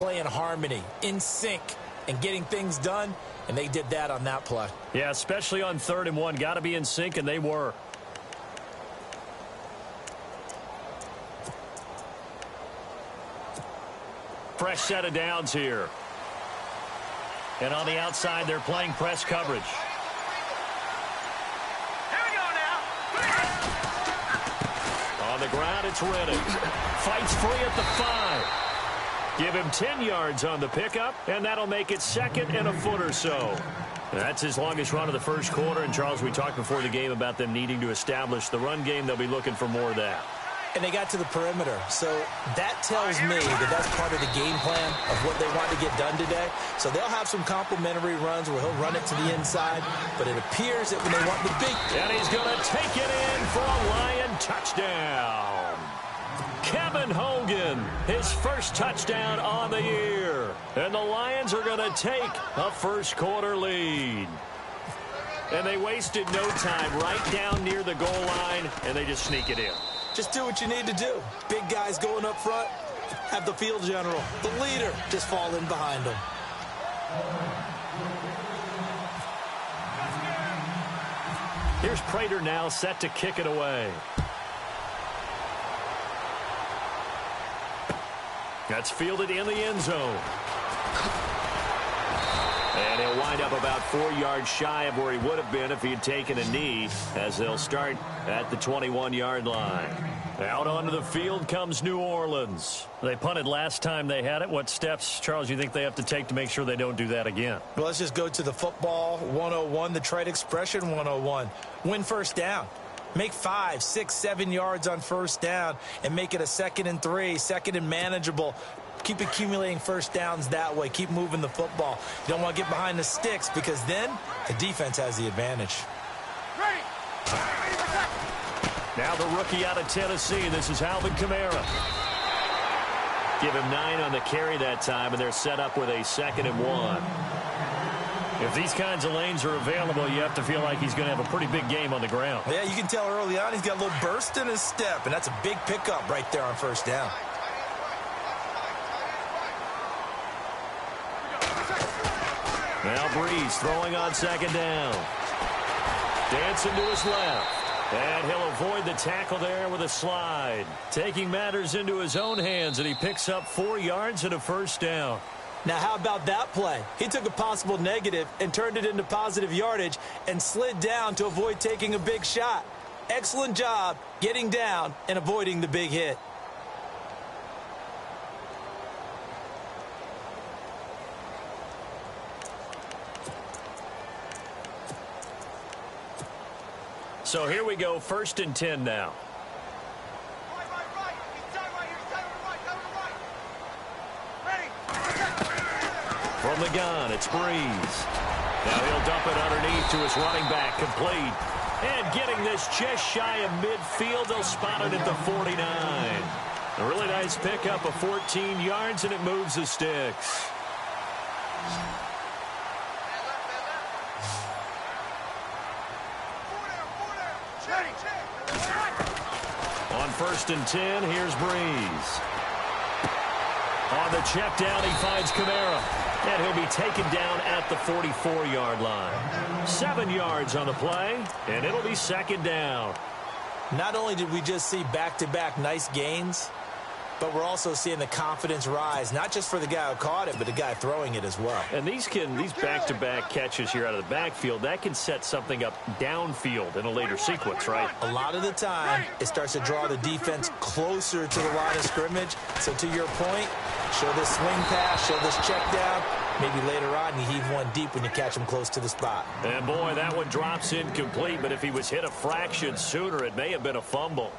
play in harmony, in sync, and getting things done, and they did that on that play. Yeah, especially on 3rd and 1. Got to be in sync, and they were. Fresh set of downs here. And on the outside, they're playing press coverage. Here we go now. On the ground, it's Reddick. Fights free at the 5. Give him 10 yards on the pickup, and that'll make it 2nd and a foot or so. That's his longest run of the first quarter. And, Charles, we talked before the game about them needing to establish the run game. They'll be looking for more of that. And they got to the perimeter. So that tells me that that's part of the game plan of what they want to get done today. So they'll have some complimentary runs where he'll run it to the inside. But it appears that when they want the big... And he's going to take it in for a Lion touchdown. Kevin Hogan, his first touchdown on the year. And the Lions are going to take a first quarter lead. And they wasted no time right down near the goal line, and they just sneak it in. Just do what you need to do. Big guys going up front, have the field general, the leader, just fall in behind them. Here's Prater now set to kick it away. That's fielded in the end zone. And he'll wind up about 4 yards shy of where he would have been if he had taken a knee, as they'll start at the 21-yard line. Out onto the field comes New Orleans. They punted last time they had it. What steps, Charles, you think they have to take to make sure they don't do that again? Well, let's just go to the football 101, the trade expression 101. Win first down. Make 5, 6, 7 yards on first down and make it a 2nd and 3, 2nd and manageable. Keep accumulating first downs that way. Keep moving the football. You don't want to get behind the sticks because then the defense has the advantage. Now the rookie out of Tennessee. This is Alvin Kamara. Give him 9 on the carry that time, and they're set up with a 2nd and 1. If these kinds of lanes are available, you have to feel like he's going to have a pretty big game on the ground. Yeah, you can tell early on he's got a little burst in his step, and that's a big pickup right there on first down. Now Breeze throwing on 2nd down. Dancing to his left. And he'll avoid the tackle there with a slide. Taking matters into his own hands, and he picks up 4 yards and a first down. Now, how about that play? He took a possible negative and turned it into positive yardage and slid down to avoid taking a big shot. Excellent job getting down and avoiding the big hit. So here we go, 1st and 10 now. From the gun, it's Breeze. Now he'll dump it underneath to his running back, complete. And getting this just shy of midfield, they'll spot it at the 49. A really nice pickup of 14 yards, and it moves the sticks. On 1st and 10, here's Breeze. On the check down, he finds Kamara. And he'll be taken down at the 44-yard line. 7 yards on the play, and it'll be 2nd down. Not only did we just see back-to-back nice gains, but we're also seeing the confidence rise, not just for the guy who caught it, but the guy throwing it as well. And these back-to-back catches here out of the backfield, that can set something up downfield in a later sequence, right? A lot of the time, it starts to draw the defense closer to the line of scrimmage. So to your point, show this swing pass, show this check down. Maybe later on you heave one deep when you catch him close to the spot. And boy, that one drops incomplete, but if he was hit a fraction sooner, it may have been a fumble.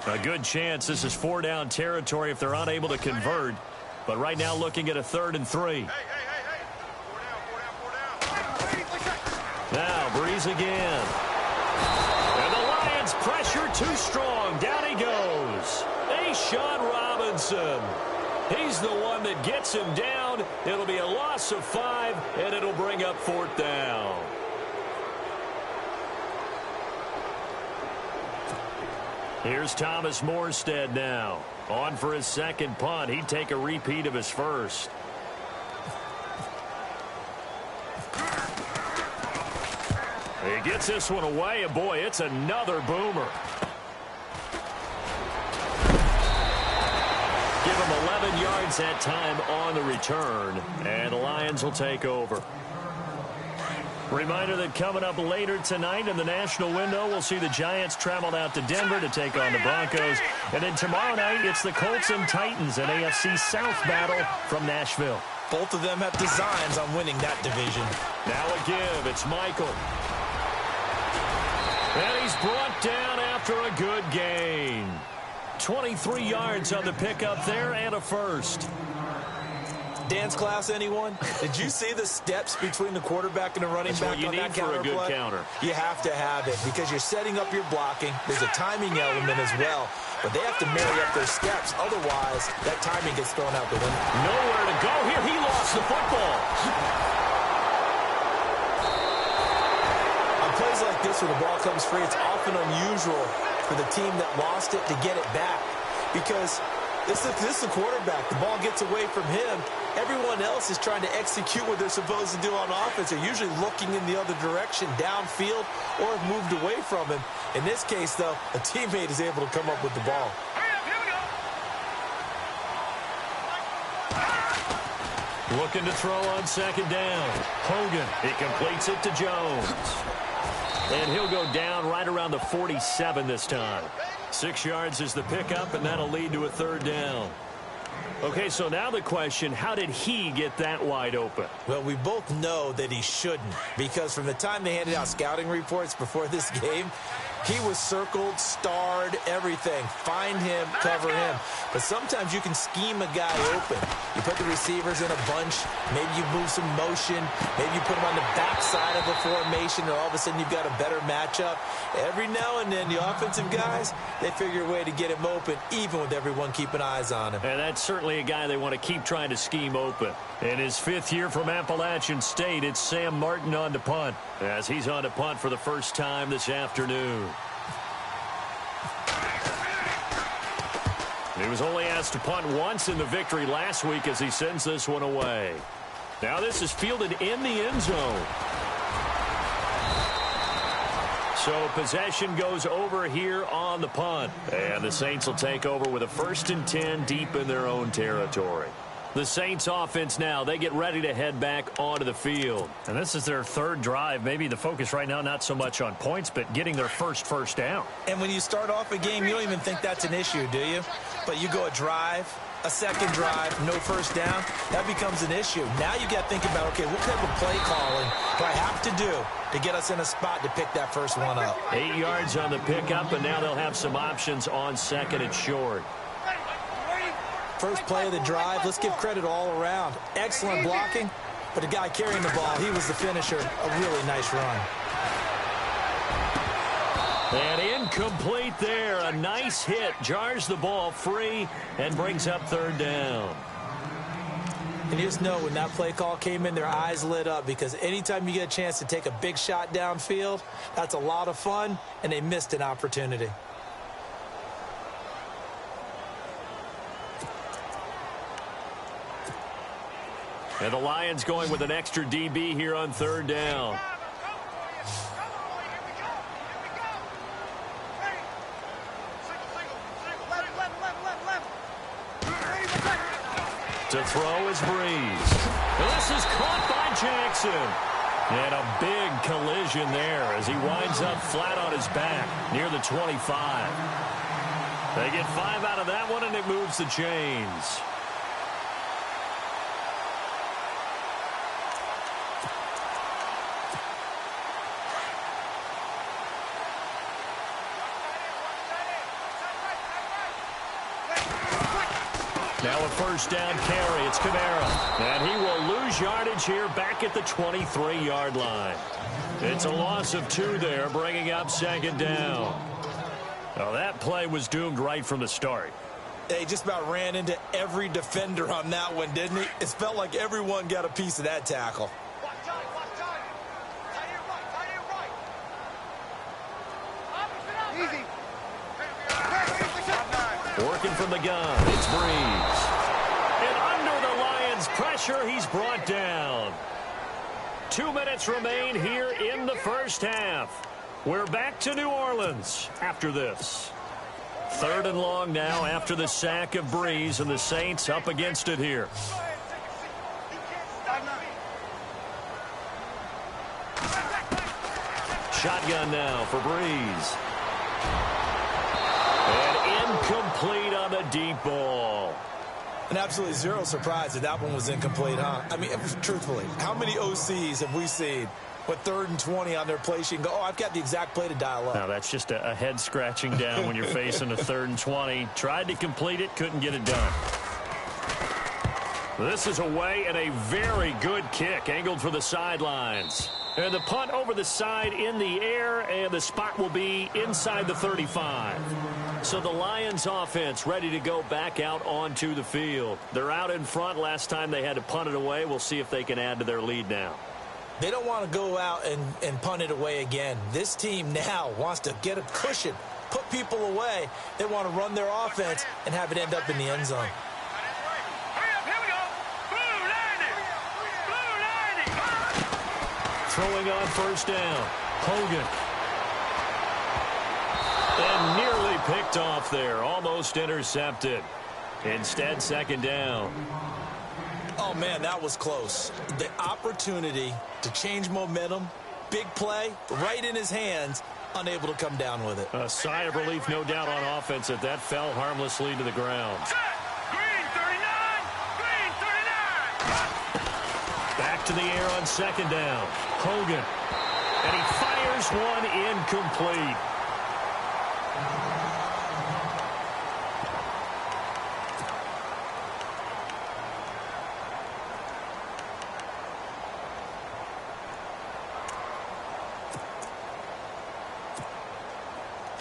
A good chance this is 4-down territory if they're unable to convert. But right now looking at a 3rd and 3. Now Breeze again. And the Lions pressure too strong. Down he goes. Sean Robinson. He's the one that gets him down. It'll be a loss of 5, and it'll bring up 4th down. Here's Thomas Morstead now. On for his second punt. He'd take a repeat of his first. He gets this one away, and boy, it's another boomer. Give him 11 yards that time on the return, and the Lions will take over. Reminder that coming up later tonight in the national window, we'll see the Giants travel out to Denver to take on the Broncos. And then tomorrow night, it's the Colts and Titans, an AFC South battle from Nashville. Both of them have designs on winning that division. Now a give. It's Michael. And he's brought down after a good gain. 23 yards on the pickup there and a first. Dance class, anyone? Did you see the steps between the quarterback and the running back on that counter play? That's what you need for a good counter. You have to have it because you're setting up your blocking. There's a timing element as well, but they have to marry up their steps. Otherwise, that timing gets thrown out the window. Nowhere to go here. He lost the football. On plays like this where the ball comes free, it's often unusual for the team that lost it to get it back because this is the quarterback. The ball gets away from him. Everyone else is trying to execute what they're supposed to do on offense. They're usually looking in the other direction, downfield, or have moved away from him. In this case, though, a teammate is able to come up with the ball. Looking to throw on second down. Hogan. He completes it to Jones. And he'll go down right around the 47 this time. 6 yards is the pickup, and that'll lead to a third down. Okay, so now the question, how did he get that wide open? Well, we both know that he shouldn't because from the time they handed out scouting reports before this game, he was circled, starred, everything. Find him, cover him. But sometimes you can scheme a guy open. You put the receivers in a bunch. Maybe you move some motion. Maybe you put them on the backside of the formation, and all of a sudden you've got a better matchup. Every now and then, the offensive guys, they figure a way to get him open, even with everyone keeping eyes on him. And that's certainly a guy they want to keep trying to scheme open. In his 5th year from Appalachian State, it's Sam Martin on to punt, as he's on to punt for the first time this afternoon. He was only asked to punt once in the victory last week as he sends this one away. Now this is fielded in the end zone. So possession goes over here on the punt. And the Saints will take over with a 1st and 10 deep in their own territory. The Saints offense now, they get ready to head back onto the field. And this is their 3rd drive. Maybe the focus right now not so much on points, but getting their first down. And when you start off a game, you don't even think that's an issue, do you? But you go a drive, a second drive, no first down, that becomes an issue. Now you got to think about, okay, what type of play calling do I have to do to get us in a spot to pick that first one up? 8 yards on the pickup, and now they'll have some options on 2nd and short. First play of the drive, let's give credit all around. Excellent blocking, but the guy carrying the ball, he was the finisher. A really nice run. And incomplete there. A nice hit. Jars the ball free and brings up 3rd down. And you just know when that play call came in, their eyes lit up because anytime you get a chance to take a big shot downfield, that's a lot of fun, and they missed an opportunity. And the Lions going with an extra DB here on 3rd down. To throw is Breeze. And this is caught by Jackson. And a big collision there as he winds up flat on his back near the 25. They get 5 out of that one, and it moves the chains. Now a first down carry. It's Kamara. And he will lose yardage here back at the 23-yard line. It's a loss of 2 there, bringing up 2nd down. Now that play was doomed right from the start. They just about ran into every defender on that one, didn't he? It felt like everyone got a piece of that tackle. Easy. Working from the gun, it's Breeze. And under the Lions' pressure, he's brought down. 2 minutes remain here in the first half. We're back to New Orleans after this. 3rd and long now after the sack of Breeze, and the Saints up against it here. Shotgun now for Breeze. And incomplete on the deep ball. And absolutely zero surprise that one was incomplete, huh? I mean, truthfully, how many OCs have we seen with 3rd and 20 on their play sheet and go, oh, I've got the exact play to dial up? Now, that's just a head scratching down when you're facing a 3rd and 20. Tried to complete it, couldn't get it done. This is away and a very good kick, angled for the sidelines. And the punt over the side in the air, and the spot will be inside the 35. So the Lions offense ready to go back out onto the field. They're out in front. Last time they had to punt it away. We'll see if they can add to their lead now. They don't want to go out and punt it away again. This team now wants to get a cushion, put people away. They want to run their offense and have it end up in the end zone. Throwing on first down. Hogan. And nearly picked off there. Almost intercepted. Instead, 2nd down. Oh, man, that was close. The opportunity to change momentum, big play, right in his hands, unable to come down with it. A sigh of relief, no doubt, on offense that fell harmlessly to the ground. Back to the air on 2nd down. Hogan. And he fires one incomplete.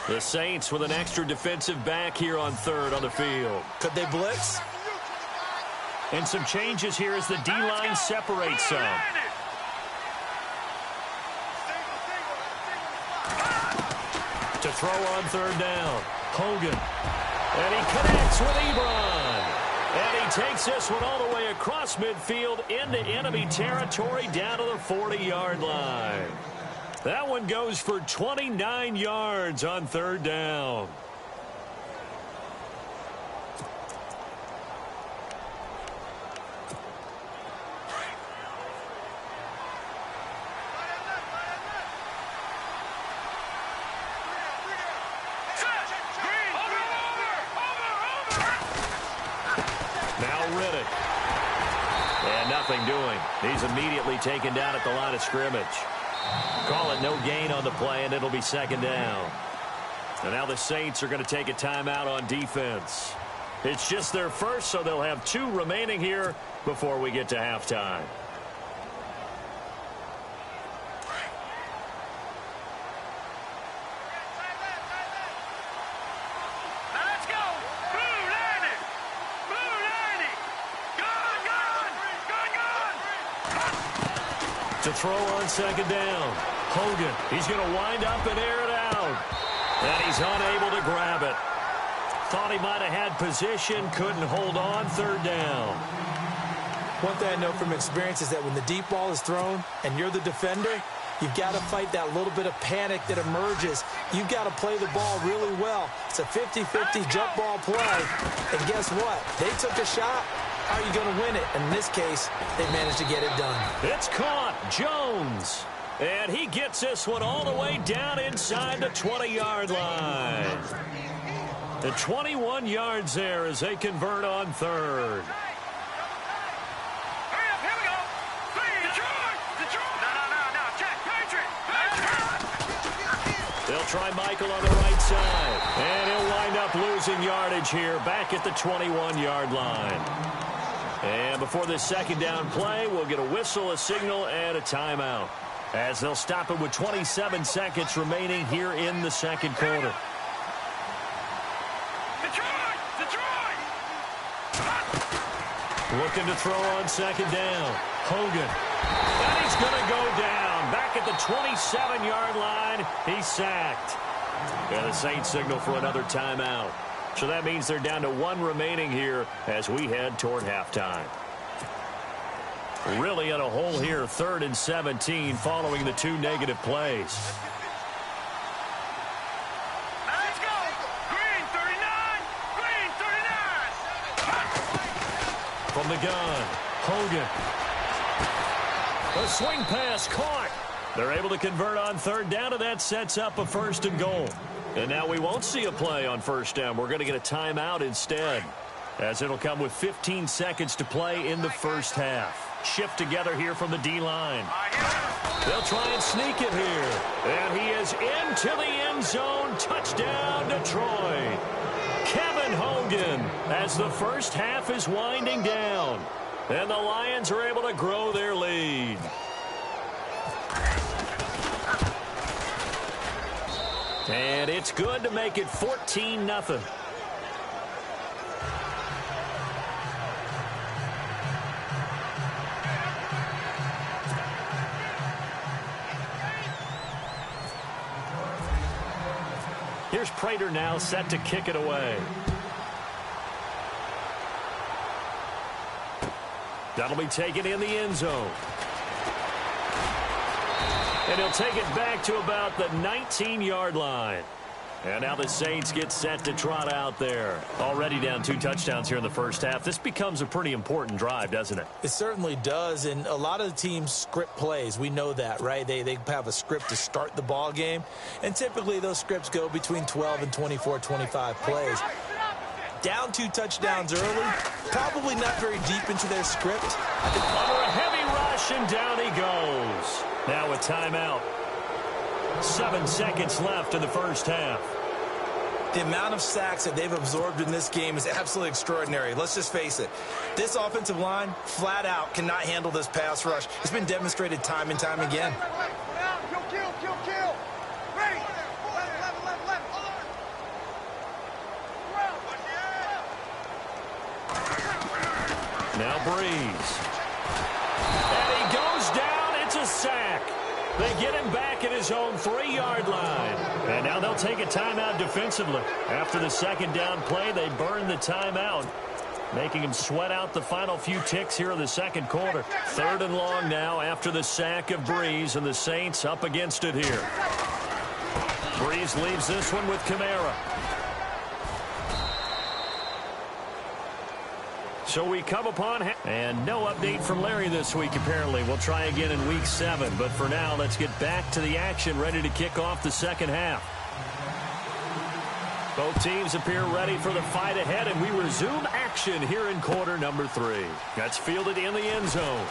The Saints with an extra defensive back here on 3rd on the field. Could they blitz? And some changes here as the D-line separates some. To throw on 3rd down. Hogan. And he connects with Ebron. And he takes this one all the way across midfield into enemy territory down to the 40-yard line. That one goes for 29 yards on 3rd down. Doing. He's immediately taken down at the line of scrimmage. Call it no gain on the play, and it'll be 2nd down. And now the Saints are going to take a timeout on defense. It's just their first, so they'll have 2 remaining here before we get to halftime. To throw on 2nd down. Hogan, he's going to wind up and air it out. And he's unable to grab it. Thought he might have had position, couldn't hold on. 3rd down. One thing I know from experience is that when the deep ball is thrown and you're the defender, you've got to fight that little bit of panic that emerges. You've got to play the ball really well. It's a 50-50 jump ball play. And guess what? They took a shot. How are you going to win it? And in this case, they managed to get it done. It's caught. Jones. And he gets this one all the way down inside the 20-yard line. The 21 yards there as they convert on 3rd. They'll try Michael on the right side. And he'll wind up losing yardage here back at the 21-yard line. And before this 2nd down play, we'll get a whistle, a signal, and a timeout, as they'll stop it with 27 seconds remaining here in the 2nd quarter. Looking to throw on 2nd down. Hogan. And he's going to go down. Back at the 27-yard line. He's sacked. And the Saints signal for another timeout. So that means they're down to 1 remaining here as we head toward halftime. Really in a hole here, 3rd and 17 following the 2 negative plays. Let's go! Green 39! Green 39! From the gun, Hogan. A swing pass caught. They're able to convert on 3rd down, and that sets up a 1st and goal. And now we won't see a play on 1st down. We're going to get a timeout instead, as it'll come with 15 seconds to play in the 1st half. Shift together here from the D-line. They'll try and sneak it here. And he is into the end zone. Touchdown, Detroit. Kevin Hogan as the 1st half is winding down. And the Lions are able to grow their lead. And it's good to make it 14-0. Here's Prater now set to kick it away. That'll be taken in the end zone. And he'll take it back to about the 19-yard line. And now the Saints get set to trot out there. Already down 2 touchdowns here in the 1st half. This becomes a pretty important drive, doesn't it? It certainly does, and a lot of the teams script plays. We know that, right? They have a script to start the ball game, and typically those scripts go between 12 and 24, 25 plays. Down 2 touchdowns early, probably not very deep into their script. Under a heavy rush, and down he goes. Now a timeout. 7 seconds left in the 1st half. The amount of sacks that they've absorbed in this game is absolutely extraordinary. Let's just face it. This offensive line, flat out, cannot handle this pass rush. It's been demonstrated time and time again. Kill. Ready. Now Breeze. And he goes down. It's a sack. They get him back at his own 3-yard line. And now they'll take a timeout defensively. After the 2nd down play, they burn the timeout, making him sweat out the final few ticks here in the 2nd quarter. 3rd and long now after the sack of Breeze, and the Saints up against it here. Breeze leaves this one with Kamara. So we come upon, and no update from Larry this week, apparently. We'll try again in week 7, but for now, let's get back to the action, ready to kick off the 2nd half. Both teams appear ready for the fight ahead, and we resume action here in quarter number 3. That's fielded in the end zone.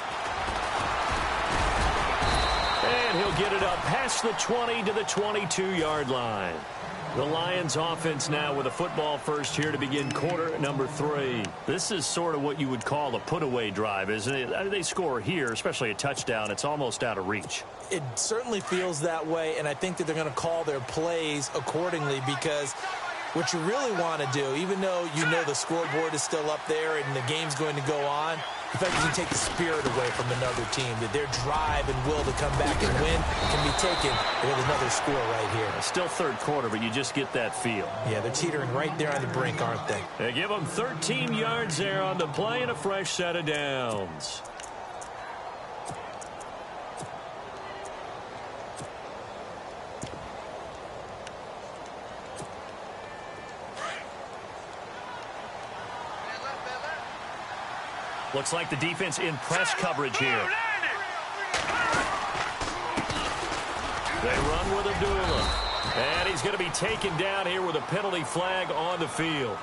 And he'll get it up past the 20 to the 22-yard line. The Lions offense now with a football first here to begin quarter number 3. This is sort of what you would call a put-away drive, isn't it? They score here, especially a touchdown. It's almost out of reach. It certainly feels that way, and I think that they're going to call their plays accordingly, because what you really want to do, even though you know the scoreboard is still up there and the game's going to go on, in fact, you can take the spirit away from another team, that their drive and will to come back and win can be taken with another score right here. Still 3rd quarter, but you just get that feel. Yeah, they're teetering right there on the brink, aren't they? They give them 13 yards there on the play and a fresh set of downs. Looks like the defense in press coverage here. They run with Abdullah. And he's going to be taken down here with a penalty flag on the field.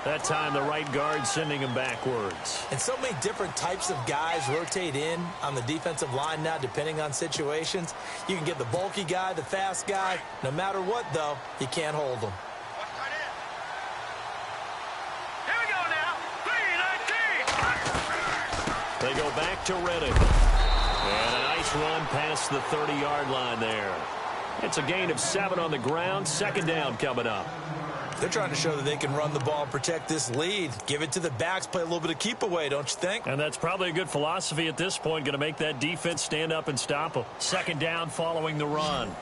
That time the right guard sending him backwards. And so many different types of guys rotate in on the defensive line now, depending on situations. You can get the bulky guy, the fast guy. No matter what, though, you can't hold them. They go back to Reddick. And a nice run past the 30-yard line there. It's a gain of 7 on the ground. 2nd down coming up. They're trying to show that they can run the ball and protect this lead. Give it to the backs, play a little bit of keep away, don't you think? And that's probably a good philosophy at this point. Going to make that defense stand up and stop them. 2nd down following the run.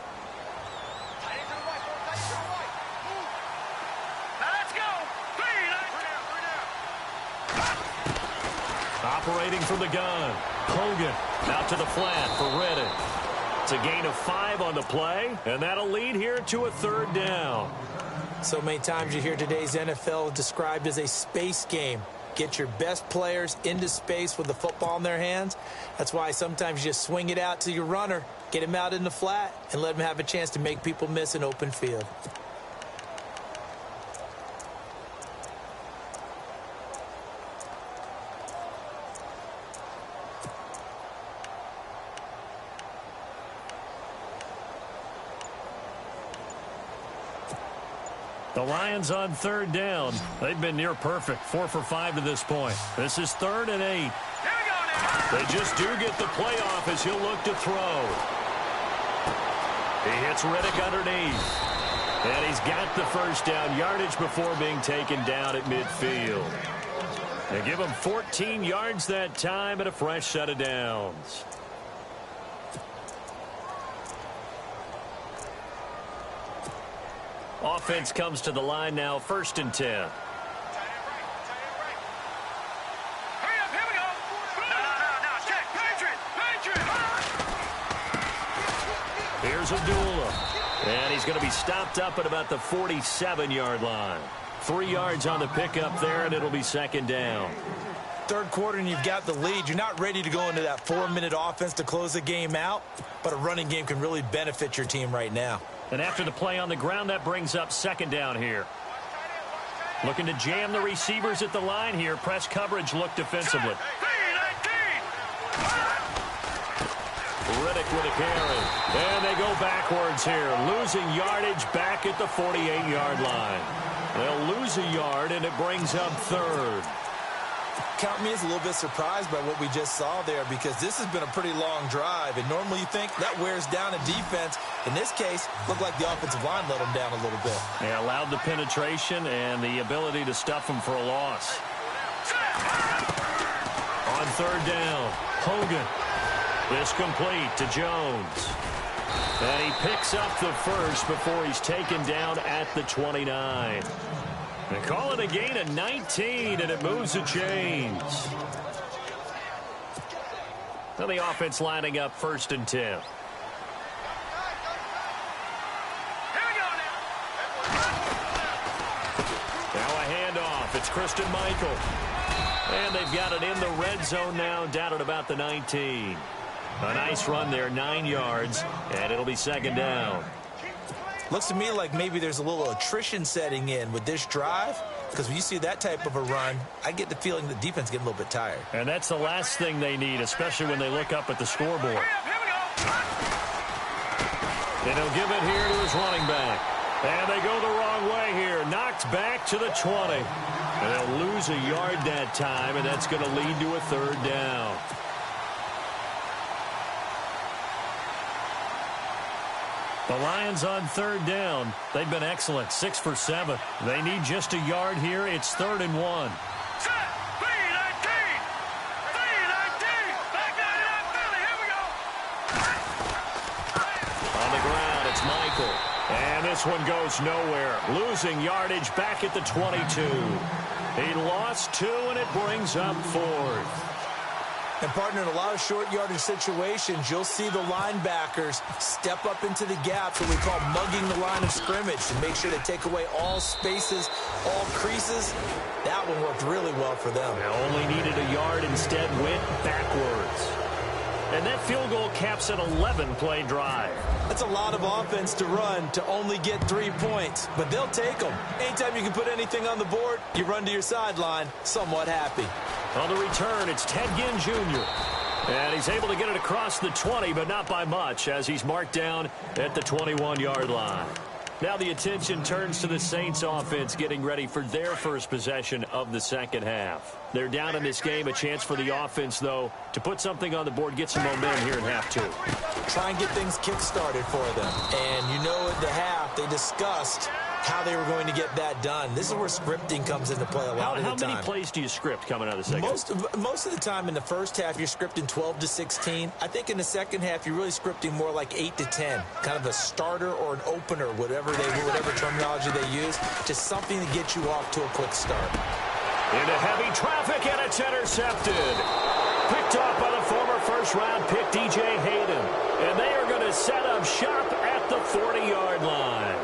Let's go. Operating from the gun. Hogan out to the flat for Reddick. It's a gain of 5 on the play, and that'll lead here to a 3rd down. So many times you hear today's NFL described as a space game. Get your best players into space with the football in their hands. That's why sometimes you just swing it out to your runner, get him out in the flat, and let him have a chance to make people miss an open field. The Lions on 3rd down. They've been near perfect, 4 for 5 to this point. This is 3rd and 8. They just do get the play off as he'll look to throw. He hits Reddick underneath. And he's got the 1st down yardage before being taken down at midfield. They give him 14 yards that time and a fresh set of downs. Offense comes to the line now, 1st and 10. Hurry up, here we go. No, check. Patriot. Here's Abdullah. And he's going to be stopped up at about the 47-yard line. 3 yards on the pickup there, and it'll be 2nd down. 3rd quarter and you've got the lead. You're not ready to go into that 4-minute offense to close the game out, but a running game can really benefit your team right now. And after the play on the ground, that brings up 2nd down here. Looking to jam the receivers at the line here. Press coverage look defensively. Reddick with a carry. And they go backwards here. Losing yardage back at the 48-yard line. They'll lose a yard, and it brings up 3rd. Count me as a little bit surprised by what we just saw there, because this has been a pretty long drive, and normally you think that wears down a defense. In this case, looked like the offensive line let them down a little bit. They allowed the penetration and the ability to stuff them for a loss. On 3rd down, Hogan. This complete to Jones. And he picks up the 1st before he's taken down at the 29. They call it a gain of 19, and it moves the chains. Now the offense lining up 1st and 10. Here we go Now a handoff. It's Christian Michael. And they've got it in the red zone now, down at about the 19. A nice run there, 9 yards, and it'll be 2nd down. Looks to me like maybe there's a little attrition setting in with this drive, because when you see that type of a run, I get the feeling the defense getting a little bit tired. And that's the last thing they need, especially when they look up at the scoreboard. And he'll give it here to his running back. And they go the wrong way here. Knocked back to the 20. And they'll lose a yard that time, and that's going to lead to a 3rd down. The Lions on 3rd down. They've been excellent, 6 for 7. They need just a yard here. It's 3rd and 1. Set. 3-19. 3-19. Back down to that Philly. Here we go. On the ground, it's Michael. And this one goes nowhere. Losing yardage back at the 22. He lost 2, and it brings up 4th. And, partner, in a lot of short yardage situations, you'll see the linebackers step up into the gaps, what we call mugging the line of scrimmage, to make sure they take away all spaces, all creases. That one worked really well for them. They only needed a yard, instead went backwards. And that field goal caps an 11-play drive. That's a lot of offense to run to only get 3 points, but they'll take them. Anytime you can put anything on the board, you run to your sideline somewhat happy. On the return, it's Ted Ginn Jr. And he's able to get it across the 20, but not by much, as he's marked down at the 21-yard line. Now the attention turns to the Saints offense getting ready for their first possession of the 2nd half. They're down in this game. A chance for the offense, though, to put something on the board, get some momentum here in half 2. Try and get things kick-started for them. And you know at the half, they discussed how they were going to get that done. This is where scripting comes into play a lot of the time. How many plays do you script coming out of the second? Most of the time in the first half, you're scripting 12 to 16. I think in the second half, you're really scripting more like 8 to 10. Kind of a starter or an opener, whatever terminology they use. Just something to get you off to a quick start. Into heavy traffic, and it's intercepted. Picked off by the former first-round pick, DJ Hayden. And they are going to set up shop at the 40-yard line.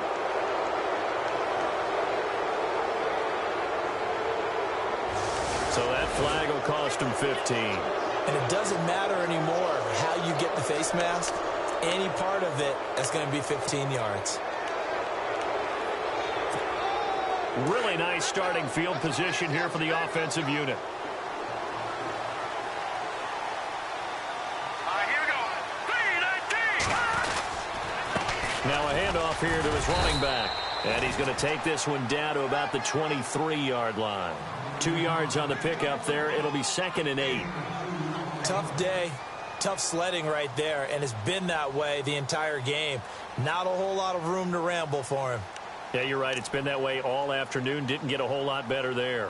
So that flag will cost him 15. And it doesn't matter anymore how you get the face mask. Any part of it is going to be 15 yards. Really nice starting field position here for the offensive unit. Here we go. 3-19. Now a handoff here to his running back. And he's going to take this one down to about the 23-yard line. 2 yards on the pickup there. It'll be 2nd and 8. Tough day. Tough sledding right there, and it's been that way the entire game. Not a whole lot of room to ramble for him. Yeah, you're right. It's been that way all afternoon. Didn't get a whole lot better there.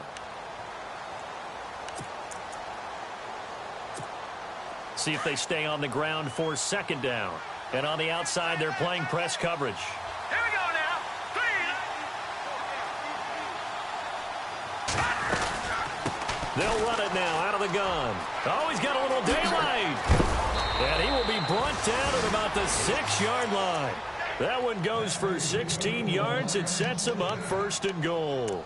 See if they stay on the ground for 2nd down. And on the outside, they're playing press coverage. Here we go now. 3-19. They'll run it now out of the gun. Oh, he's got a little daylight. And he will be brought down at about the 6-yard line. That one goes for 16 yards. It sets him up 1st and goal.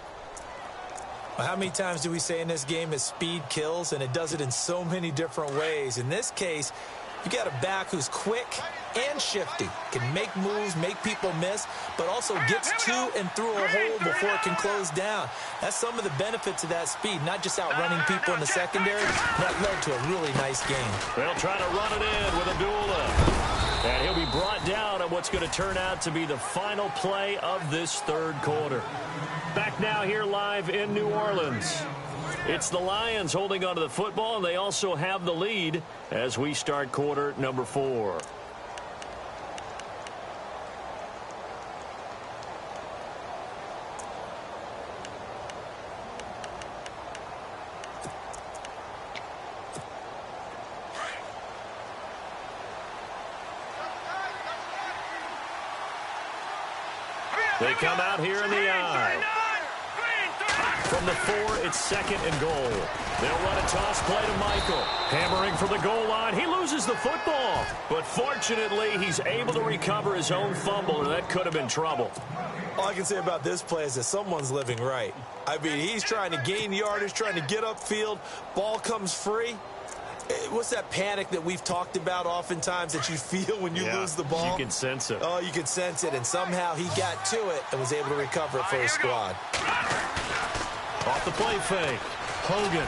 Well, how many times do we say in this game that speed kills, and it does it in so many different ways? In this case, you got a back who's quick and shifty, can make moves, make people miss, but also gets to and through a hole before it can close down. That's some of the benefits of that speed, not just outrunning people in the secondary. That led to a really nice game. They'll try to run it in with Abdullah. And he'll be brought down on what's going to turn out to be the final play of this 3rd quarter. Back now here live in New Orleans. It's the Lions holding onto the football, and they also have the lead as we start quarter number 4. They come out here in the eye. From the 4, it's 2nd and goal. They'll run a toss play to Michael. Hammering for the goal line. He loses the football. But fortunately, he's able to recover his own fumble, or that could have been trouble. All I can say about this play is that someone's living right. I mean, he's trying to gain yardage, trying to get upfield. Ball comes free. What's that panic that we've talked about oftentimes that you feel when you lose the ball? You can sense it. Oh, you can sense it, and somehow he got to it and was able to recover it for his squad. Off the play fake. Hogan.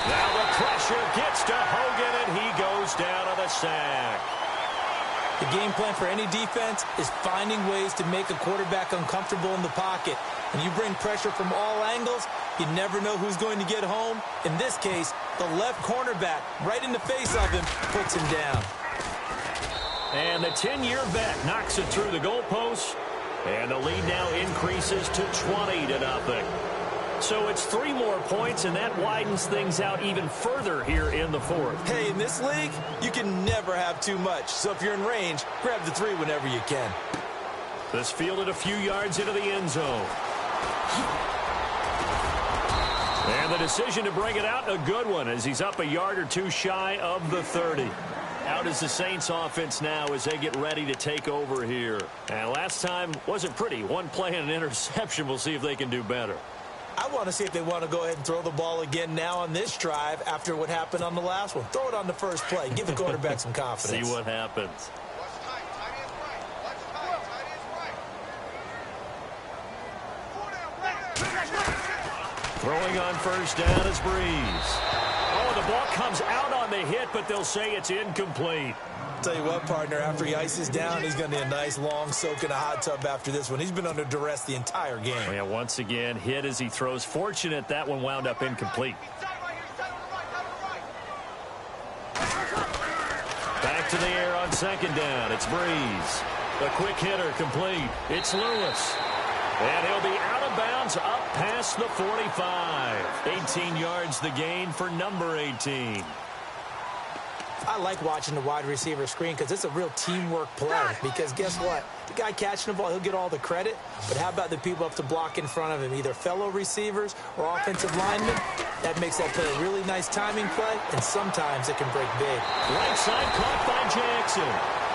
Now the pressure gets to Hogan, and he goes down on the sack. The game plan for any defense is finding ways to make a quarterback uncomfortable in the pocket. And you bring pressure from all angles, you never know who's going to get home. In this case, the left cornerback, right in the face of him, puts him down. And the 10-year vet knocks it through the goalpost. And the lead now increases to 20-0. So it's 3 more points, and that widens things out even further here in the 4th. Hey, in this league, you can never have too much. So if you're in range, grab the 3 whenever you can. This fielded a few yards into the end zone. And the decision to bring it out, a good one, as he's up a yard or 2 shy of the 30. Out is the Saints offense now as they get ready to take over here. And last time wasn't pretty. 1 play and an interception. We'll see if they can do better. I want to see if they want to go ahead and throw the ball again now on this drive after what happened on the last one. Throw it on the first play. Give the quarterback some confidence. See what happens. Throwing on first down is Breeze. Oh, the ball comes out on the hit, but they'll say it's incomplete. Tell you what, partner, after he ices down, he's going to need a nice long soak in a hot tub after this one. He's been under duress the entire game. Yeah, once again, hit as he throws. Fortunate that one wound up incomplete. Back to the air on second down. It's Breeze. A quick hitter complete. It's Lewis. And he'll be out of bounds up past the 45. 18 yards the gain for number 18. I like watching the wide receiver screen because it's a real teamwork play. Because guess what? The guy catching the ball, he'll get all the credit. But how about the people up to block in front of him, either fellow receivers or offensive linemen? That makes that play a really nice timing play, and sometimes it can break big. Right side caught by Jackson.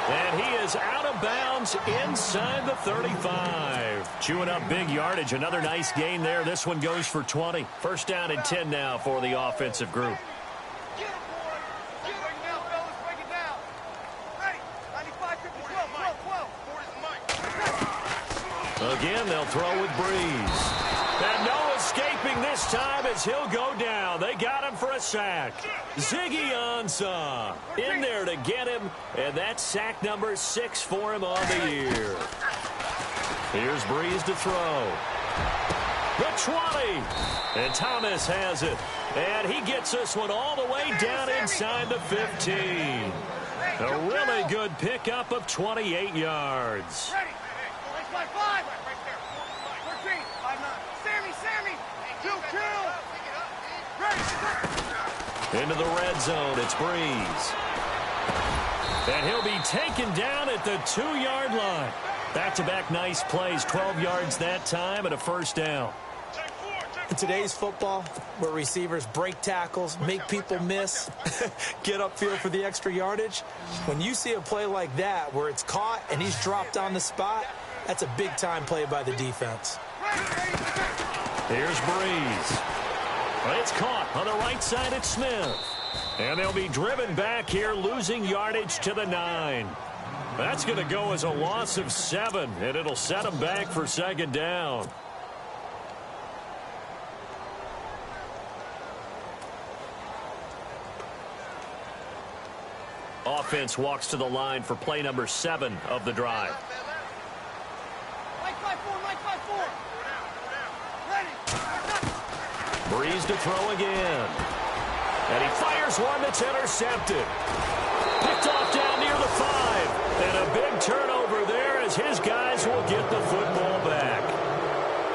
And he is out of bounds inside the 35. Chewing up big yardage. Another nice gain there. This one goes for 20. First down and 10 now for the offensive group. Again, they'll throw with Breeze. And no escaping this time as he'll go down. They got him for a sack. Ziggy Ansah in there to get him. And that's sack number 6 for him on the year. Here's Breeze to throw. The 20. And Thomas has it. And he gets this one all the way down inside the 15. A really good pickup of 28 yards. Into the red zone, it's Breeze. And he'll be taken down at the 2-yard line. Back-to-back nice plays, 12 yards that time and a first down. In today's football, where receivers break tackles, make people miss, get upfield for the extra yardage, when you see a play like that where it's caught and he's dropped on the spot, that's a big-time play by the defense. Here's Breeze. It's caught on the right side at Smith. And they'll be driven back here, losing yardage to the 9. That's going to go as a loss of 7, and it'll set them back for second down. Offense walks to the line for play number 7 of the drive. Breeze to throw again. And he fires one that's intercepted. Picked off down near the 5. And a big turnover there as his guys will get the football back.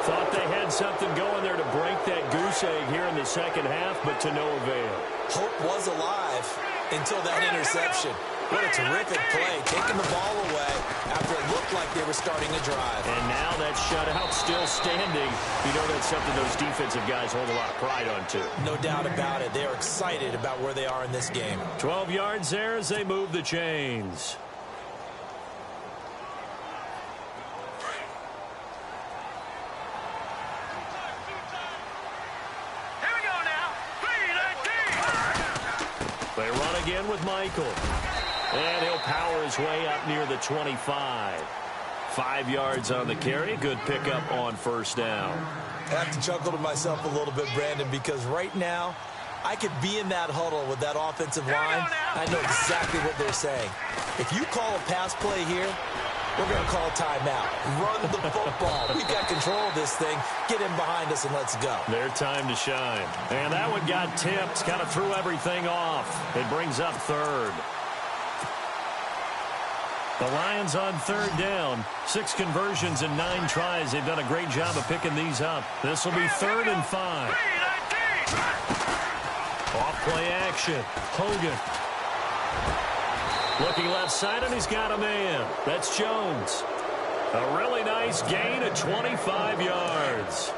Thought they had something going there to break that goose egg here in the second half, but to no avail. Hope was alive until that interception. What a terrific play, taking the ball away after it looked like they were starting a drive. And now that shutout still standing. You know that's something those defensive guys hold a lot of pride on, too. No doubt about it. They are excited about where they are in this game. 12 yards there as they move the chains. Here we go now. They run again with Michael. And he'll power his way up near the 25. 5 yards on the carry. Good pickup on first down. I have to chuckle to myself a little bit, Brandon, because right now I could be in that huddle with that offensive line. I know exactly what they're saying. If you call a pass play here, we're going to call a timeout. Run the football. We've got control of this thing. Get in behind us and let's go. Their time to shine. And that one got tipped. Kind of threw everything off. It brings up third. The Lions on third down. 6 conversions and 9 tries. They've done a great job of picking these up. This will be 3rd and 5. Off play action. Hogan. Looking left side, and he's got a man. That's Jones. A really nice gain of 25 yards.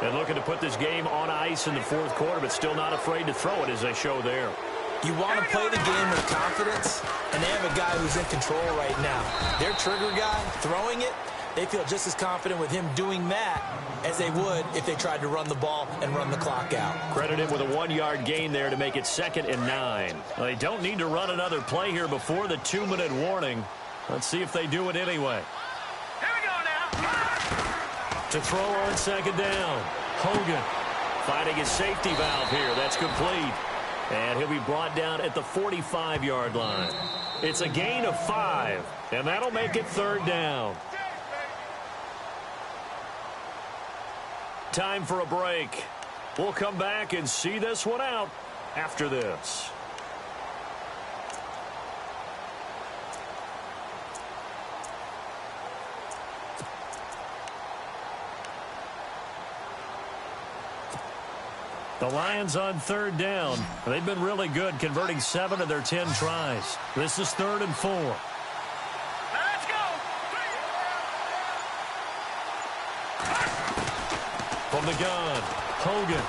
And looking to put this game on ice in the 4th quarter, but still not afraid to throw it as they show there. You want to play the game with confidence, and they have a guy who's in control right now. Their trigger guy, throwing it, they feel just as confident with him doing that as they would if they tried to run the ball and run the clock out. Credited with a 1-yard gain there to make it 2nd and 9. Well, they don't need to run another play here before the 2-minute warning. Let's see if they do it anyway. Here we go now. To throw on 2nd down. Hogan finding his safety valve here. That's complete. And he'll be brought down at the 45-yard line. It's a gain of 5, and that'll make it 3rd down. Time for a break. We'll come back and see this one out after this. The Lions on third down. They've been really good, converting 7 of their 10 tries. This is 3rd and 4. Let's go. From the gun, Hogan.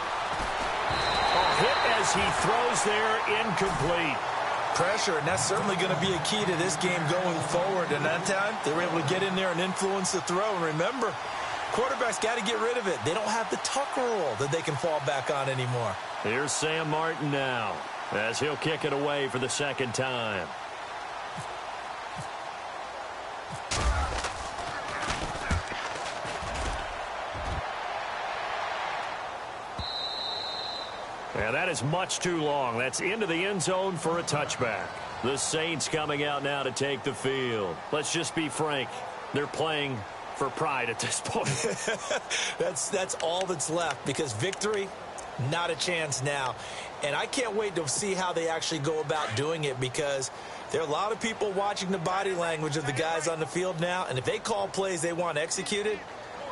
A hit as he throws there, incomplete. Pressure, and that's certainly going to be a key to this game going forward. And that time, they were able to get in there and influence the throw. And remember, quarterbacks got to get rid of it. They don't have the tuck rule that they can fall back on anymore. Here's Sam Martin now, as he'll kick it away for the second time. And that is much too long. That's into the end zone for a touchback. The Saints coming out now to take the field. Let's just be frank. They're playing for pride at this point. That's all that's left, because victory, not a chance now. And I can't wait to see how they actually go about doing it, because there are a lot of people watching the body language of the guys on the field now. And if they call plays they want executed,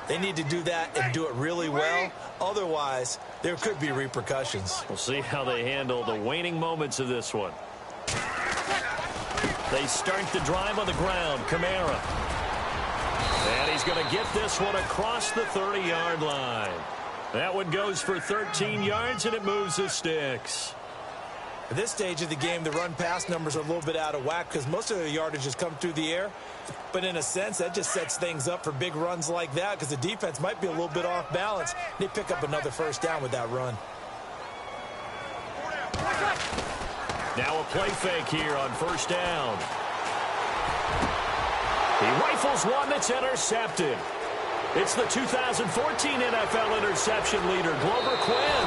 they need to do that and do it really well. Otherwise, there could be repercussions. We'll see how they handle the waning moments of this one. They start the drive on the ground. Kamara. And he's going to get this one across the 30-yard line. That one goes for 13 yards, and it moves the sticks. At this stage of the game, the run-pass numbers are a little bit out of whack because most of the yardage has come through the air. But in a sense, that just sets things up for big runs like that, because the defense might be a little bit off balance. They pick up another first down with that run. Now a play fake here on first down. He rifles one that's intercepted. It's the 2014 NFL interception leader, Glover Quinn.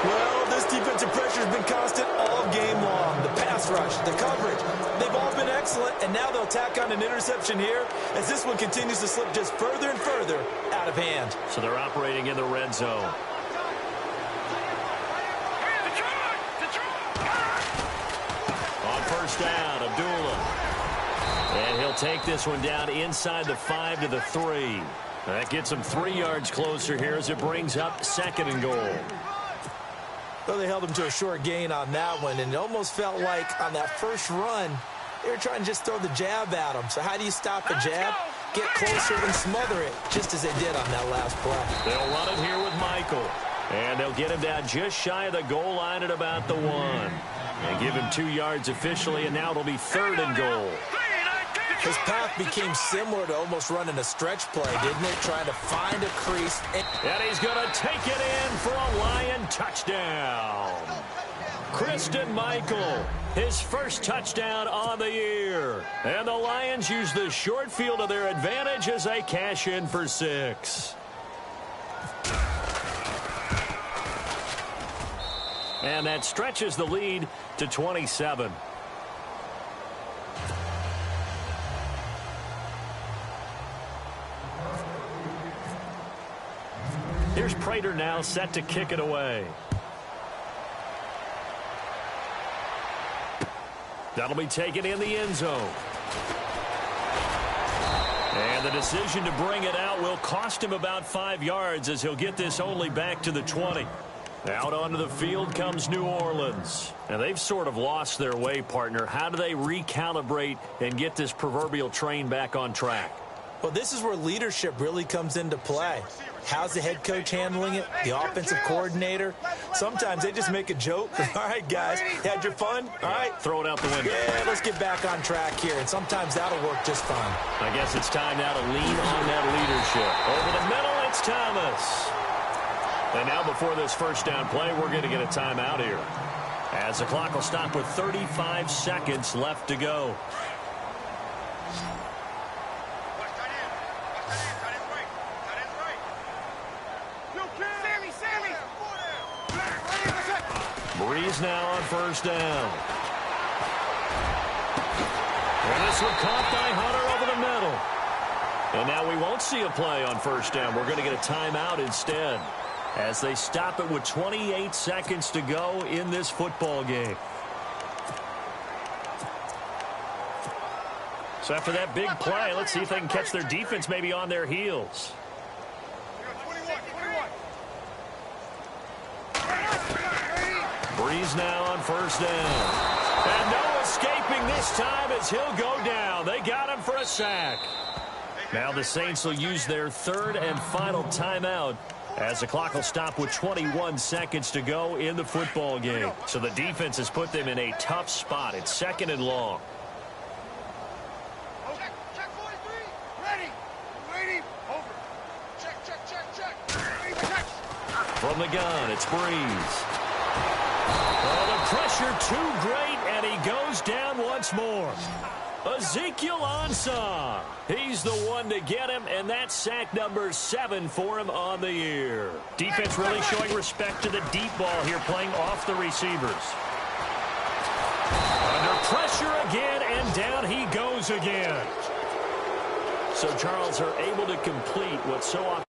Well, this defensive pressure has been constant all game long. The pass rush, the coverage, they've all been excellent, and now they'll tack on an interception here as this one continues to slip just further and further out of hand. So they're operating in the red zone. On first down, Abdullah. And he'll take this one down inside the 5 to the 3. That gets him 3 yards closer here as it brings up 2nd and goal. Well, they held him to a short gain on that one, and it almost felt like on that first run, they were trying to just throw the jab at him. So how do you stop a jab? Get closer and smother it, just as they did on that last play. They'll run it here with Michael. And they'll get him down just shy of the goal line at about the 1. And give him 2 yards officially, and now it'll be 3rd and goal. His path became similar to almost running a stretch play, didn't it? Trying to find a crease. And he's going to take it in for a Lion touchdown. Christian Michael, his first touchdown on the year. And the Lions use the short field to their advantage as they cash in for 6. And that stretches the lead to 27. Here's Prater now set to kick it away. That'll be taken in the end zone. And the decision to bring it out will cost him about 5 yards as he'll get this only back to the 20. Out onto the field comes New Orleans. And they've sort of lost their way, partner. How do they recalibrate and get this proverbial train back on track? Well, this is where leadership really comes into play. How's the head coach handling it? The offensive coordinator? Sometimes they just make a joke. All right, guys, had your fun? All right. Throw it out the window. Yeah, let's get back on track here. And sometimes that'll work just fine. I guess it's time now to lean on that leadership. Over the middle, it's Thomas. And now before this first down play, we're going to get a timeout here, as the clock will stop with 35 seconds left to go. Breeze now on first down. And this one caught by Hunter over the middle. And now we won't see a play on first down. We're going to get a timeout instead, as they stop it with 28 seconds to go in this football game. So after that big play, let's see if they can catch their defense maybe on their heels. Breeze now on first down. And no escaping this time as he'll go down. They got him for a sack. Now the Saints will use their third and final timeout as the clock will stop with 21 seconds to go in the football game. So the defense has put them in a tough spot. It's second and long. Check 43. Ready. Waiting. Over. Check. Check. From the gun, it's Breeze. Oh, the pressure too great, and he goes down once more. Ezekiel Ansah. He's the one to get him, and that's sack number 7 for him on the year. Defense really showing respect to the deep ball here, playing off the receivers. Under pressure again, and down he goes again. So Charles are able to complete what's so often